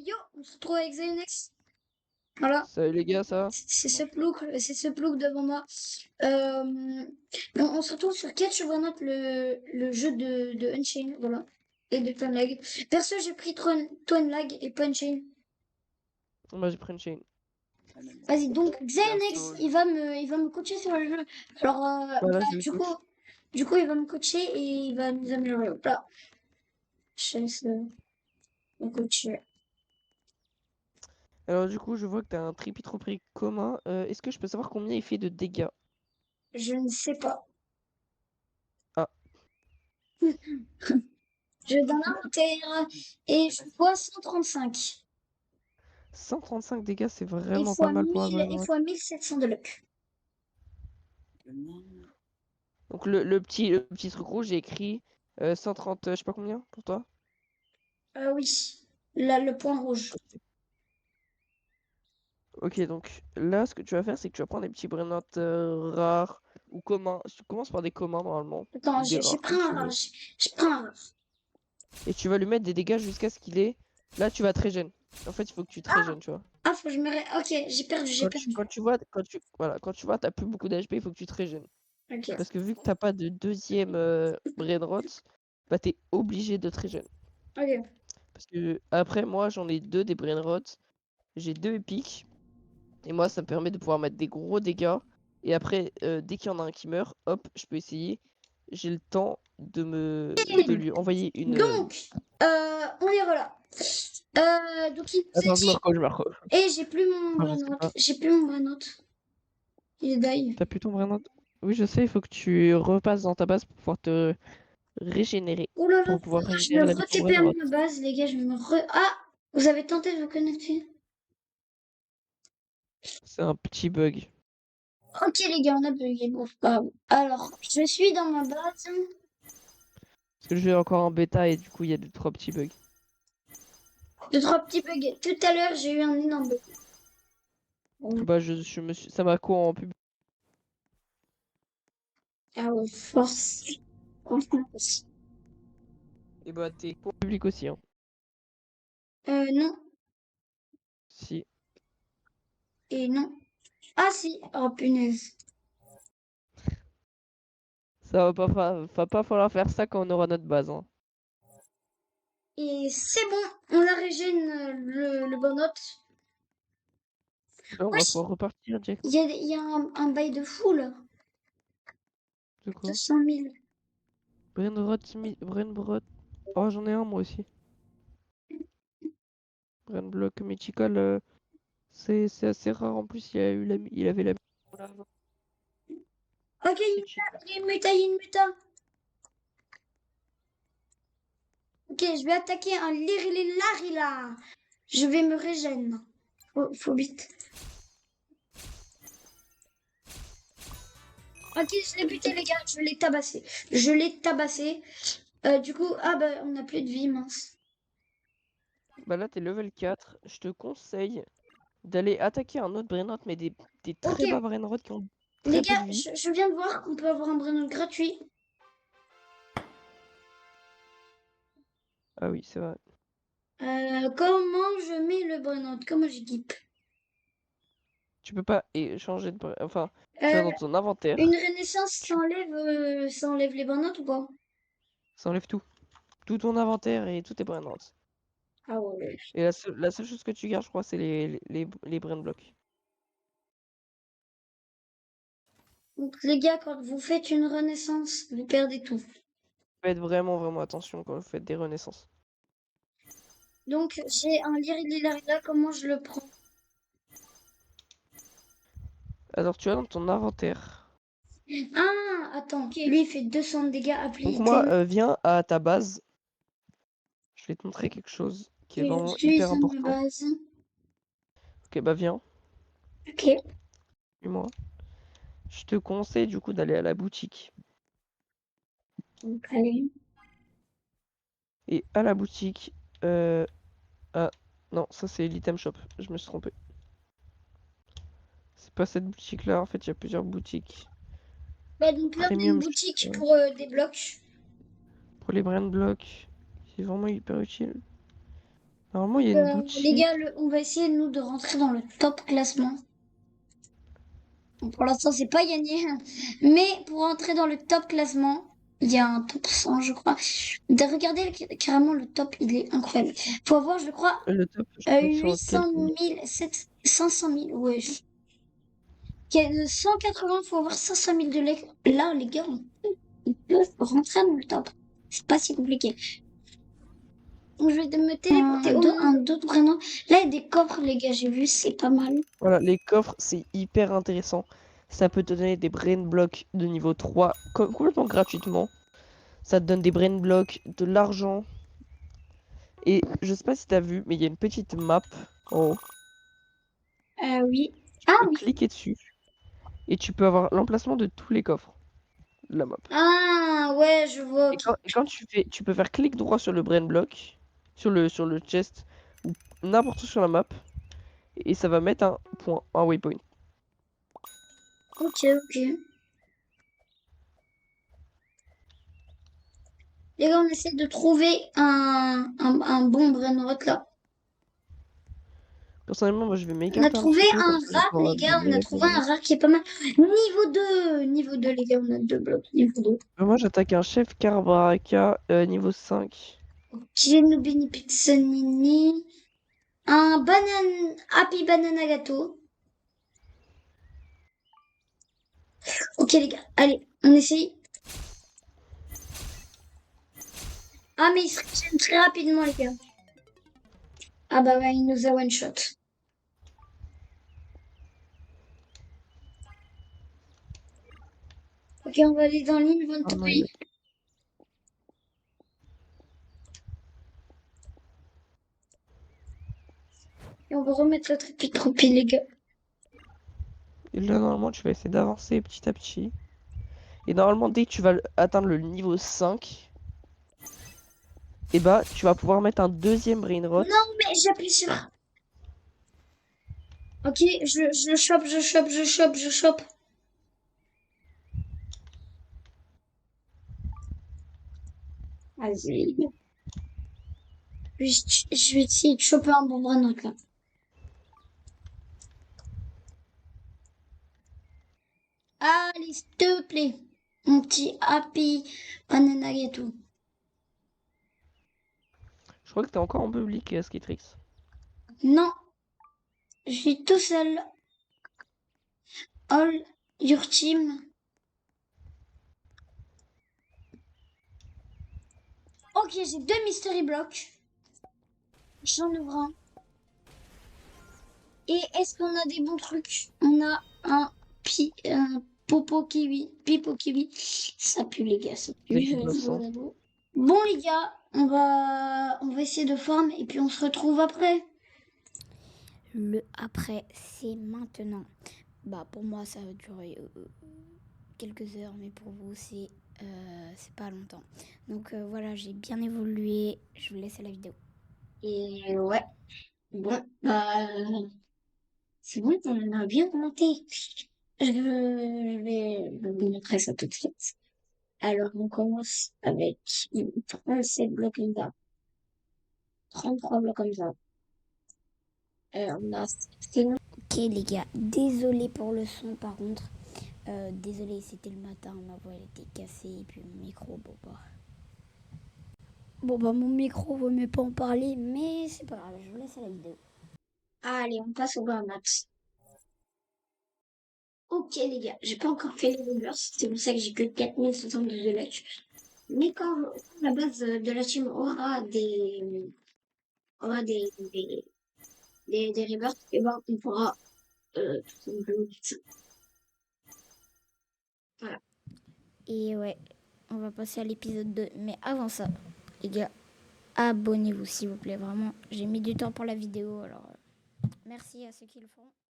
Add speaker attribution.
Speaker 1: yo, on se retrouve avec Xenex. Voilà,
Speaker 2: Salut les gars, ça va?
Speaker 1: c'est ce plouc devant moi. On se retrouve sur Catch Overnight, le jeu de Unchained, voilà, et de Twin Lag. Perso, j'ai pris Twin Lag et pas Unchained.
Speaker 2: Moi j'ai pris une chaîne.
Speaker 1: Vas-y, donc Xenex,
Speaker 2: Perso,
Speaker 1: il va me coacher sur le jeu. Alors,
Speaker 2: voilà,
Speaker 1: bah,
Speaker 2: je l'écoute.
Speaker 1: du coup, il va me coacher et il va nous améliorer. Hop là, je laisse me coacher.
Speaker 2: Alors du coup, je vois que t'as un tripitropri commun. Est-ce que je peux savoir combien il fait de dégâts?
Speaker 1: Je ne sais pas.
Speaker 2: Ah,
Speaker 1: Je donne l'inventaire et je vois 135.
Speaker 2: 135 dégâts, c'est
Speaker 1: Et
Speaker 2: vraiment pas
Speaker 1: fois
Speaker 2: mal pour un
Speaker 1: 1000 et
Speaker 2: Brainrot.
Speaker 1: fois 1700 de luck.
Speaker 2: Donc le petit truc rouge, j'ai écrit 130, je sais pas combien pour toi?
Speaker 1: Oui, là, le point rouge.
Speaker 2: Ok, donc là, ce que tu vas faire, c'est que tu vas prendre des petits Brainrot rares ou communs. Tu commences par des communs normalement,
Speaker 1: Attends,
Speaker 2: ou des
Speaker 1: j'ai
Speaker 2: rares,
Speaker 1: pris
Speaker 2: comme
Speaker 1: un
Speaker 2: tu
Speaker 1: rare.
Speaker 2: veux.
Speaker 1: J'ai pris un rare.
Speaker 2: Et tu vas lui mettre des dégâts jusqu'à ce qu'il ait. Là, tu vas te régène. En fait, il faut que tu te régènes, tu vois.
Speaker 1: Ah, faut que je me Ok, j'ai perdu, j'ai perdu.
Speaker 2: Quand tu vois, t'as plus beaucoup d'HP, il faut que tu te régènes.
Speaker 1: Ok.
Speaker 2: Parce que vu que t'as pas de deuxième brain rot, bah t'es obligé de te régène.
Speaker 1: Ok.
Speaker 2: Parce que après, moi, j'en ai deux des brain rot. J'ai deux épiques. Et moi, ça me permet de pouvoir mettre des gros dégâts. Et après, dès qu'il y en a un qui meurt, hop, je peux essayer. J'ai le temps de lui envoyer une.
Speaker 1: Donc, on est voilà. Donc, il nous a
Speaker 2: Attends,
Speaker 1: dit.
Speaker 2: je me recroche.
Speaker 1: Et j'ai plus mon
Speaker 2: Enfin, je sais
Speaker 1: Brainrot.
Speaker 2: pas.
Speaker 1: J'ai plus mon Brainrot. Il est die.
Speaker 2: T'as plus ton brain rot? Oui, je sais, il faut que tu repasses dans ta base pour pouvoir te régénérer.
Speaker 1: Oh là là,
Speaker 2: Pour pouvoir
Speaker 1: je vais
Speaker 2: régénérer la vie de ton
Speaker 1: re-TP
Speaker 2: brain
Speaker 1: à
Speaker 2: rot.
Speaker 1: ma base, les gars. Je vais me re. Ah! Vous avez tenté de vous connecter?
Speaker 2: C'est un petit bug.
Speaker 1: Ok, les gars, on a bugué. Bon, c'est pas grave. Alors, je suis dans ma base.
Speaker 2: Parce que le jeu est encore en bêta et du coup il y a 2-3 petits bugs.
Speaker 1: Deux, trois petits bugs. Tout à l'heure, j'ai eu un énorme bug. Bon.
Speaker 2: Bah je me suis. Ça m'a corrompu.
Speaker 1: Ah ouais, force. Franchement, force.
Speaker 2: Et bah t'es public aussi hein.
Speaker 1: Non.
Speaker 2: Si.
Speaker 1: Et non. Ah si. Oh punaise.
Speaker 2: Ça va pas falloir faire ça quand on aura notre base hein.
Speaker 1: Et c'est bon, on a régène le burn-out.
Speaker 2: Là on va
Speaker 1: Wesh,
Speaker 2: pouvoir repartir Jack.
Speaker 1: il y a un bail de fou là.
Speaker 2: De quoi?
Speaker 1: 200 000.
Speaker 2: Brainrot. Oh j'en ai un moi aussi. Brainblock Mythical. C'est assez rare en plus il avait la.
Speaker 1: Ok,
Speaker 2: C'est cheat.
Speaker 1: il y a une muta, il y a une muta. Ok, je vais attaquer un Liri là. Je vais me régène. Faut vite. Ok, je l'ai buté les gars, je l'ai tabassé. Je l'ai tabassé. Du coup, ah bah on n'a plus de vie, mince.
Speaker 2: Bah là t'es level 4. Je te conseille d'aller attaquer un autre Brainrot mais des
Speaker 1: Ok,
Speaker 2: très bas Brainrot qui ont
Speaker 1: les
Speaker 2: très peu
Speaker 1: gars,
Speaker 2: de vie.
Speaker 1: je viens de voir qu'on peut avoir un brain gratuit.
Speaker 2: Ah oui c'est vrai.
Speaker 1: Comment je mets le brain Comment j'équipe?
Speaker 2: Tu peux pas changer de. Enfin, tu vas
Speaker 1: Euh,
Speaker 2: dans ton
Speaker 1: une
Speaker 2: inventaire,
Speaker 1: renaissance,
Speaker 2: tu
Speaker 1: ça enlève les burn ou pas?
Speaker 2: ça enlève tout. Tout ton inventaire et tout tes brain rots.
Speaker 1: Ah ouais.
Speaker 2: Et la seule chose que tu gardes, je crois, c'est les brain blocks.
Speaker 1: Donc les gars, quand vous faites une renaissance, vous perdez tout.
Speaker 2: Faites vraiment, vraiment attention quand vous faites des renaissances.
Speaker 1: Donc j'ai un Lirilarila, comment je le prends?
Speaker 2: Alors, tu vas dans ton inventaire.
Speaker 1: Ah, attends, lui il fait 200 de dégâts, appli
Speaker 2: Donc, moi,
Speaker 1: item.
Speaker 2: viens à ta base. Je vais te montrer quelque chose qui est
Speaker 1: Et je
Speaker 2: vraiment
Speaker 1: suis
Speaker 2: hyper
Speaker 1: à ma
Speaker 2: important.
Speaker 1: base.
Speaker 2: Ok, bah viens,
Speaker 1: Ok.
Speaker 2: suis-moi. Je te conseille du coup d'aller à la boutique.
Speaker 1: Donc, allez.
Speaker 2: Et à la boutique, ah non, ça c'est l'item shop. Je me suis trompé. C'est pas cette boutique-là. En fait, il y a plusieurs boutiques.
Speaker 1: Bah, donc là on a une
Speaker 2: Premium
Speaker 1: boutique
Speaker 2: shop.
Speaker 1: pour des blocs.
Speaker 2: Pour les brain blocks, c'est vraiment hyper utile. Normalement, il y a une bout de
Speaker 1: Les
Speaker 2: sheep.
Speaker 1: gars, on va essayer, nous, de rentrer dans le top classement. Bon, pour l'instant, c'est pas gagné. Mais pour rentrer dans le top classement, il y a un top 100, je crois. Regardez carrément le top, il est incroyable. Faut avoir, je crois,
Speaker 2: Le top, je crois qu'ils sont à
Speaker 1: 800
Speaker 2: quel pays?
Speaker 1: 000, 500 000, ouais. 180, faut avoir 500 000 de like. Là, les gars, ils peuvent rentrer dans le top. C'est pas si compliqué. Donc, je vais me téléporter un d'autres prénoms. Là, il y a des coffres, les gars, j'ai vu, c'est pas mal.
Speaker 2: Voilà, les coffres, c'est hyper intéressant. Ça peut te donner des brain blocks de niveau 3 complètement gratuitement. Ça te donne des brain blocks, de l'argent. Et je sais pas si t'as vu, mais il y a une petite map en haut.
Speaker 1: Oui.
Speaker 2: Tu
Speaker 1: Ah
Speaker 2: peux
Speaker 1: oui.
Speaker 2: cliquer dessus et tu peux avoir l'emplacement de tous les coffres de la map.
Speaker 1: Ah ouais, je vois,
Speaker 2: Et
Speaker 1: ok.
Speaker 2: quand tu peux faire clic droit sur le brain block, sur le chest, ou n'importe où sur la map, et ça va mettre un point, un waypoint.
Speaker 1: Ok, ok. Les gars, on essaie de trouver un bon brainrot là.
Speaker 2: Personnellement, moi je vais
Speaker 1: On a
Speaker 2: m'écarter un
Speaker 1: trouvé
Speaker 2: petit peu, comme
Speaker 1: un
Speaker 2: ça je vais
Speaker 1: rat,
Speaker 2: pouvoir
Speaker 1: les gars, on a
Speaker 2: améliorer mes
Speaker 1: trouvé un
Speaker 2: blocs.
Speaker 1: rat qui est pas mal. Niveau 2, niveau 2, les gars, on a 2 blocs. Niveau 2.
Speaker 2: Moi j'attaque un chef Carbaraka niveau 5.
Speaker 1: Genubini Pizzanini. Un banane, Happy Banana Gâteau. Ok, les gars, allez, on essaye. Ah, mais il se régène très rapidement, les gars. Ah bah ouais, il nous a one shot. Ok, on va aller dans
Speaker 2: Ah non, il
Speaker 1: l'inventory.
Speaker 2: a...
Speaker 1: Et on va remettre le tropie, les gars.
Speaker 2: Et là normalement tu vas essayer d'avancer petit à petit. Et normalement dès que tu vas atteindre le niveau 5, et bah tu vas pouvoir mettre un deuxième brain rot.
Speaker 1: Non, mais j'appuie sur. Ok, je le chope, je chope, je chope, je chope. Vas-y. Je vais essayer de choper un bon bras là. Allez, s'il te plaît. Mon petit Happy Banana Gâteau.
Speaker 2: Je crois que t'es encore en public, Skitrix.
Speaker 1: Non, je suis tout seul. All your team. Ok, j'ai 2 mystery blocks. J'en ouvre un. Et est-ce qu'on a des bons trucs? On a un popo kiwi. Pipo kiwi. Ça pue, les gars, ça pue.
Speaker 2: Dès qu'il bosse, hein.
Speaker 1: J'avoue. Bon, les gars, on va essayer de farm et puis on se retrouve après.
Speaker 3: Le après, c'est maintenant. Bah pour moi ça va durer quelques heures, mais pour vous c'est pas longtemps. Donc voilà, j'ai bien évolué. Je vous laisse à la vidéo.
Speaker 1: Et ouais, bon, bah, c'est bon, on a bien remonté. Je vais vous montrer ça tout de suite. Alors, on commence avec 37 blocs comme ça, 33 blocs comme ça. On a sinon,
Speaker 3: Ok les gars, désolé pour le son par contre. Désolé, c'était le matin, ma voix elle était cassée et puis mon micro, bon bah mon micro vaut mieux pas en parler, mais c'est pas grave, je vous laisse à la vidéo.
Speaker 1: allez, on passe au Max. Ok, les gars, j'ai pas encore fait les numbers, c'est pour ça que j'ai que 4072 de like. Mais quand la base de la team aura des rebirths, et ben, on pourra, tout simplement faire ça. Voilà.
Speaker 3: Et ouais, on va passer à l'épisode 2. Mais avant ça, les gars, abonnez-vous s'il vous plaît, vraiment. J'ai mis du temps pour la vidéo, alors merci à ceux qui le font.